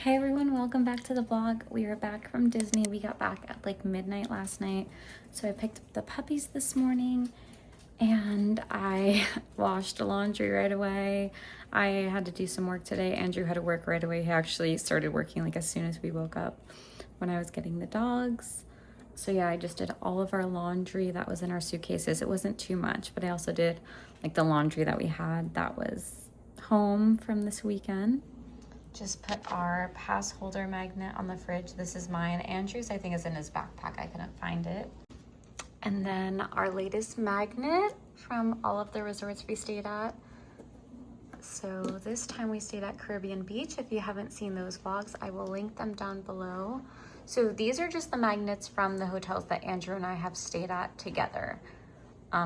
Hi everyone, welcome back to the vlog. We are back from Disney. We got back at like midnight last night. So I picked up the puppies this morning and I washed laundry right away. I had to do some work today. Andrew had to work right away. He actually started working like as soon as we woke up when I was getting the dogs. So yeah, I just did all of our laundry that was in our suitcases. It wasn't too much, but I also did like the laundry that we had that was home from this weekend. Just put our pass holder magnet on the fridge. This is mine. Andrew's, I think, is in his backpack. I couldn't find it. And then our latest magnet from all of the resorts we stayed at. So this time we stayed at Caribbean Beach. If you haven't seen those vlogs, I will link them down below. So these are just the magnets from the hotels that Andrew and I have stayed at together.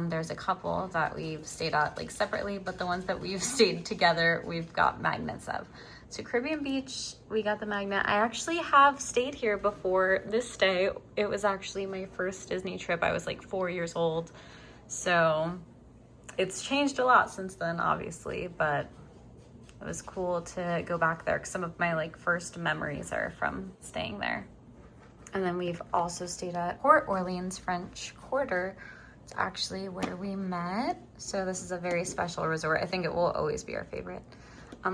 There's a couple that we've stayed at like separately, but the ones that we've stayed together, we've got magnets of. So Caribbean Beach, we got the magnet. I actually have stayed here before this stay. It was actually my first Disney trip. I was like 4 years old. So it's changed a lot since then, obviously, but it was cool to go back there because some of my like first memories are from staying there. And then we've also stayed at Port Orleans French Quarter. It's actually where we met. So this is a very special resort. I think it will always be our favorite.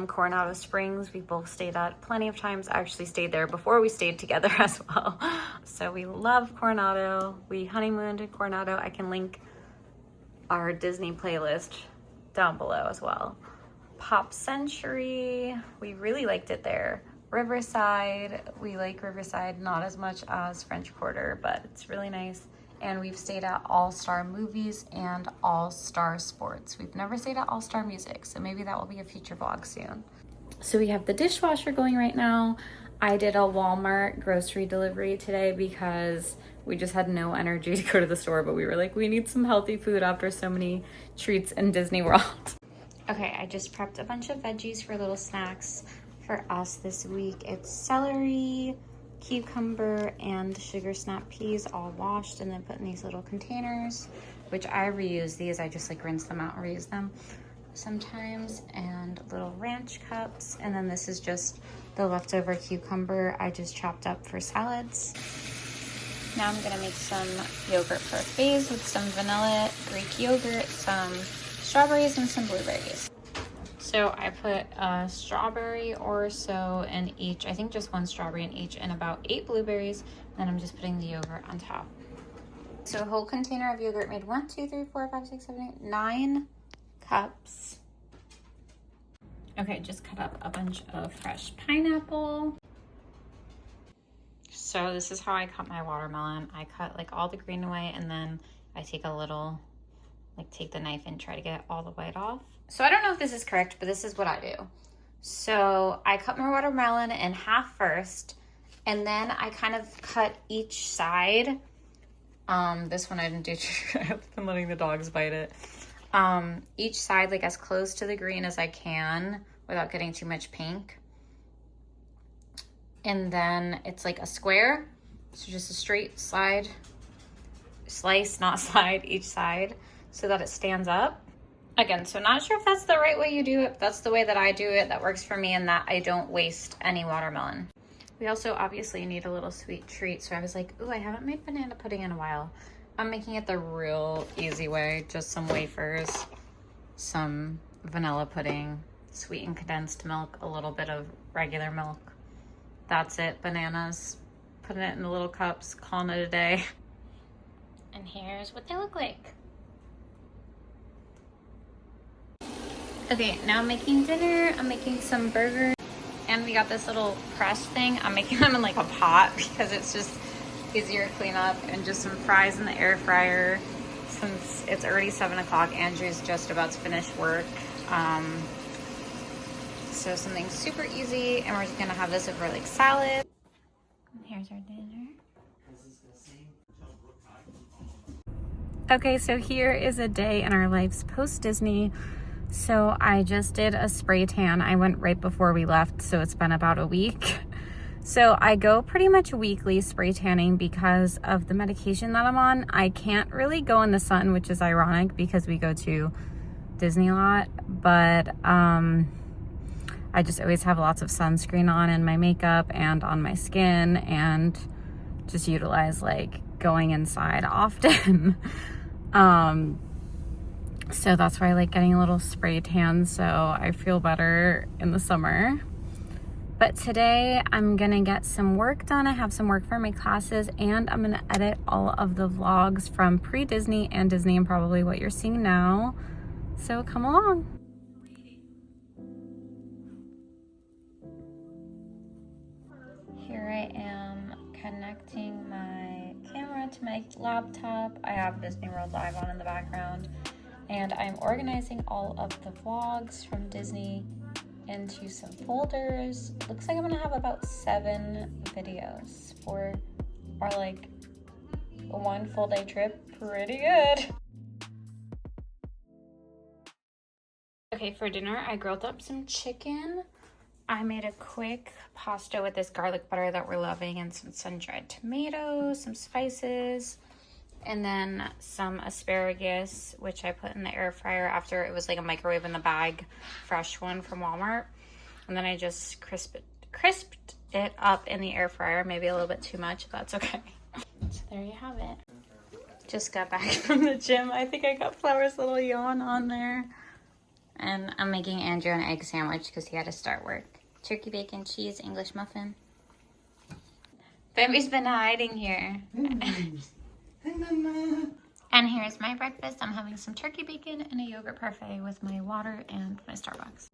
Coronado Springs, we both stayed at plenty of times. I actually stayed there before we stayed together as well. So we love Coronado. We honeymooned in Coronado. I can link our Disney playlist down below as well. Pop Century, we really liked it there. Riverside, we like Riverside not as much as French Quarter, but it's really nice. And we've stayed at All Star Movies and All Star Sports. We've never stayed at All Star Music, so maybe that will be a future vlog soon. So we have the dishwasher going right now. I did a Walmart grocery delivery today because we just had no energy to go to the store, but we were like, we need some healthy food after so many treats in Disney World. Okay, I just prepped a bunch of veggies for little snacks for us this week. It's celery, cucumber, and sugar snap peas all washed and then put in these little containers, which I reuse these. I just like rinse them out and reuse them sometimes. And little ranch cups. And then this is just the leftover cucumber I just chopped up for salads. Now I'm gonna make some yogurt parfaits with some vanilla Greek yogurt, some strawberries, and some blueberries. So I put a strawberry or so in each, I think just one strawberry in each, and about 8 blueberries. Then I'm just putting the yogurt on top. So a whole container of yogurt made 1, 2, 3, 4, 5, 6, 7, 8, 9 cups. Okay, just cut up a bunch of fresh pineapple. So this is how I cut my watermelon. I cut like all the green away, and then I take a little, like take the knife and try to get all the white off. So I don't know if this is correct, but this is what I do. So I cut my watermelon in half first, and then I kind of cut each side. This one I didn't do. I've been letting the dogs bite it. Each side like as close to the green as I can without getting too much pink. And then it's like a square. So just a straight slice, not slide, each side so that it stands up. Again, so not sure if that's the right way you do it. That's the way that I do it. That works for me, and that I don't waste any watermelon. We also obviously need a little sweet treat. So I was like, ooh, I haven't made banana pudding in a while. I'm making it the real easy way. Just some wafers, some vanilla pudding, sweetened condensed milk, a little bit of regular milk. That's it, bananas. Putting it in the little cups, calling it a day. And here's what they look like. Okay, now I'm making dinner. I'm making some burgers, and we got this little press thing. I'm making them in like a pot because it's just easier to clean up, and just some fries in the air fryer since it's already 7 o'clock. Andrew's just about to finish work. So something super easy, and we're just gonna have this over like salad. And here's our dinner. Okay, so here is a day in our lives post-Disney. So I just did a spray tan. I went right before we left, so it's been about a week. So I go pretty much weekly spray tanning because of the medication that I'm on. I can't really go in the sun, which is ironic because we go to Disney a lot, but I just always have lots of sunscreen on in my makeup and on my skin, and just utilize like going inside often. So that's why I like getting a little spray tan, so I feel better in the summer. But today I'm gonna get some work done. I have some work for my classes, and I'm gonna edit all of the vlogs from pre-Disney and Disney, and probably what you're seeing now. So come along. Here I am connecting my camera to my laptop. I have Disney World Live on in the background, and I'm organizing all of the vlogs from Disney into some folders. Looks like I'm gonna have about 7 videos for our like one full day trip. Pretty good. Okay, for dinner I grilled up some chicken. I made a quick pasta with this garlic butter that we're loving, and some sun-dried tomatoes, some spices, and then some asparagus, which I put in the air fryer after it was like a microwave in the bag, fresh one from Walmart. And then I just crisped it up in the air fryer, maybe a little bit too much, but that's okay. So there you have it. Just got back from the gym. I think I got Flower's little yawn on there. And I'm making Andrew an egg sandwich because he had to start work. Turkey, bacon, cheese, English muffin. Baby's been hiding here. Hey, Mama. And here's my breakfast. I'm having some turkey bacon and a yogurt parfait with my water and my Starbucks.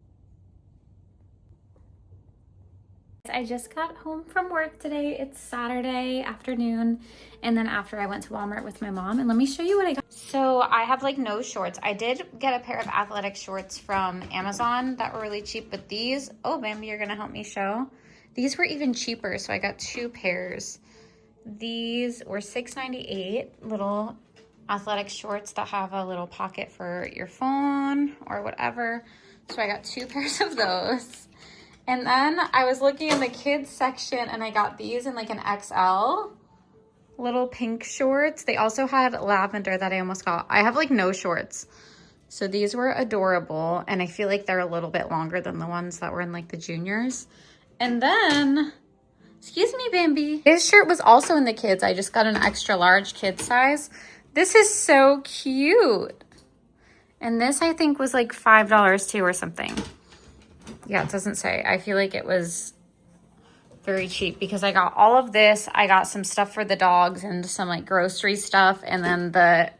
I just got home from work today. It's Saturday afternoon, and then after I went to Walmart with my mom, and let me show you what I got. So I have like no shorts. I did get a pair of athletic shorts from Amazon that were really cheap, but these, oh Bambi, you're gonna help me show. These were even cheaper, so I got 2 pairs. These were $6.98, little athletic shorts that have a little pocket for your phone or whatever. So I got 2 pairs of those. And then I was looking in the kids section, and I got these in like an XL, little pink shorts. They also had lavender that I almost got. I have like no shorts. So these were adorable, and I feel like they're a little bit longer than the ones that were in like the juniors. And then, excuse me, Bambi. This shirt was also in the kids. I just got an extra large kid size. This is so cute. And this I think was like $5 too or something. Yeah, it doesn't say. I feel like it was very cheap because I got all of this. I got some stuff for the dogs and some like grocery stuff, and then the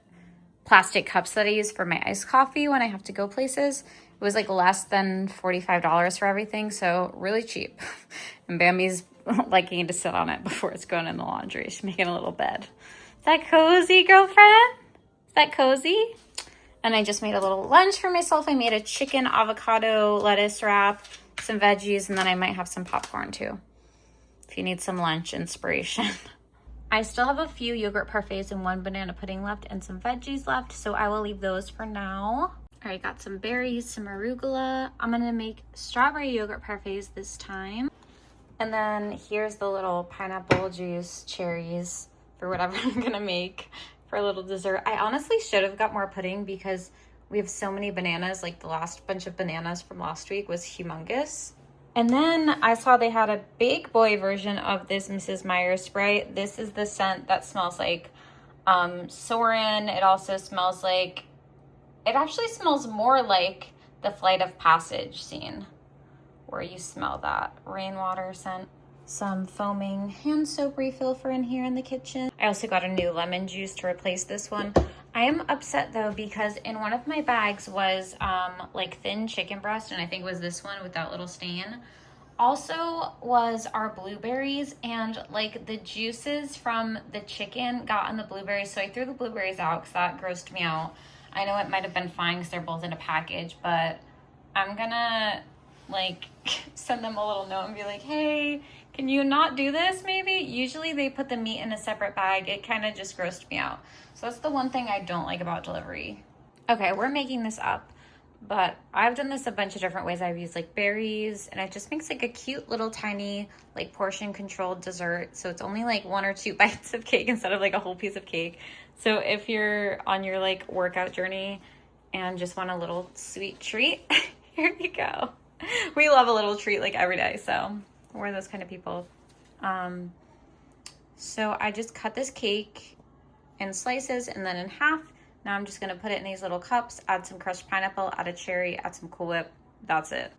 plastic cups that I use for my iced coffee when I have to go places. It was like less than $45 for everything, so really cheap. And Bambi's liking to sit on it before it's going in the laundry. She's making a little bed. Is that cozy, girlfriend? Is that cozy? And I just made a little lunch for myself. I made a chicken avocado lettuce wrap, some veggies, and then I might have some popcorn too, if you need some lunch inspiration. I still have a few yogurt parfaits and 1 banana pudding left and some veggies left, so I will leave those for now. All right, got some berries, some arugula. I'm gonna make strawberry yogurt parfaits this time. And then here's the little pineapple juice cherries for whatever I'm gonna make for a little dessert. I honestly should have got more pudding because we have so many bananas. Like the last bunch of bananas from last week was humongous. And then I saw they had a big boy version of this Mrs. Meyer spray. This is the scent that smells like Soarin'. It also smells like, it actually smells more like the Flight of Passage scene where you smell that rainwater scent. Some foaming hand soap refill for in here in the kitchen. I also got a new lemon juice to replace this one. I am upset though because in one of my bags was like thin chicken breast, and I think it was this one with that little stain. Also was our blueberries, and like the juices from the chicken got in the blueberries, so I threw the blueberries out because that grossed me out. I know it might have been fine because they're both in a package, but I'm gonna like send them a little note and be like, hey, can you not do this maybe? Usually they put the meat in a separate bag. It kind of just grossed me out. So that's the one thing I don't like about delivery. Okay, we're making this up, but I've done this a bunch of different ways. I've used like berries, and it just makes like a cute little tiny like portion controlled dessert. So it's only like 1 or 2 bites of cake instead of like a whole piece of cake. So if you're on your like workout journey and just want a little sweet treat, here you go. We love a little treat like every day, so we're those kind of people. So I just cut this cake in slices and then in half. Now I'm just gonna put it in these little cups, add some crushed pineapple, add a cherry, add some Cool Whip. That's it.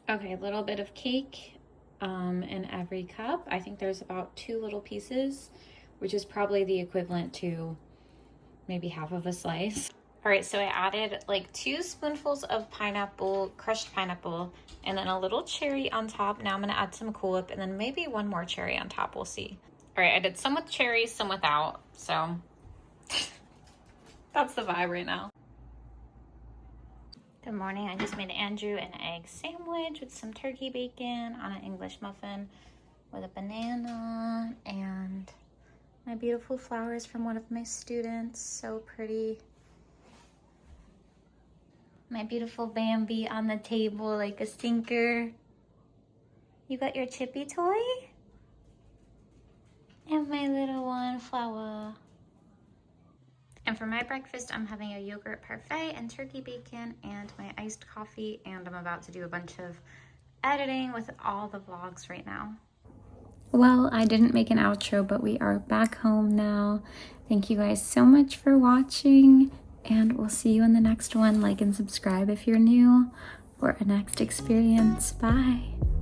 Okay, a little bit of cake in every cup. I think there's about 2 little pieces, which is probably the equivalent to maybe half of a slice. All right, so I added like 2 spoonfuls of pineapple, crushed pineapple, and then a little cherry on top. Now I'm gonna add some Cool Whip and then maybe 1 more cherry on top, we'll see. All right, I did some with cherry, some without, so that's the vibe right now. Good morning, I just made Andrew an egg sandwich with some turkey bacon on an English muffin with a banana and my beautiful flowers from one of my students, so pretty. My beautiful Bambi on the table like a stinker. You got your chippy toy? And my little one, Flower. And for my breakfast, I'm having a yogurt parfait and turkey bacon and my iced coffee, and I'm about to do a bunch of editing with all the vlogs right now. Well, I didn't make an outro, but we are back home now. Thank you guys so much for watching, and we'll see you in the next one. Like and subscribe if you're new, or a next experience. Bye.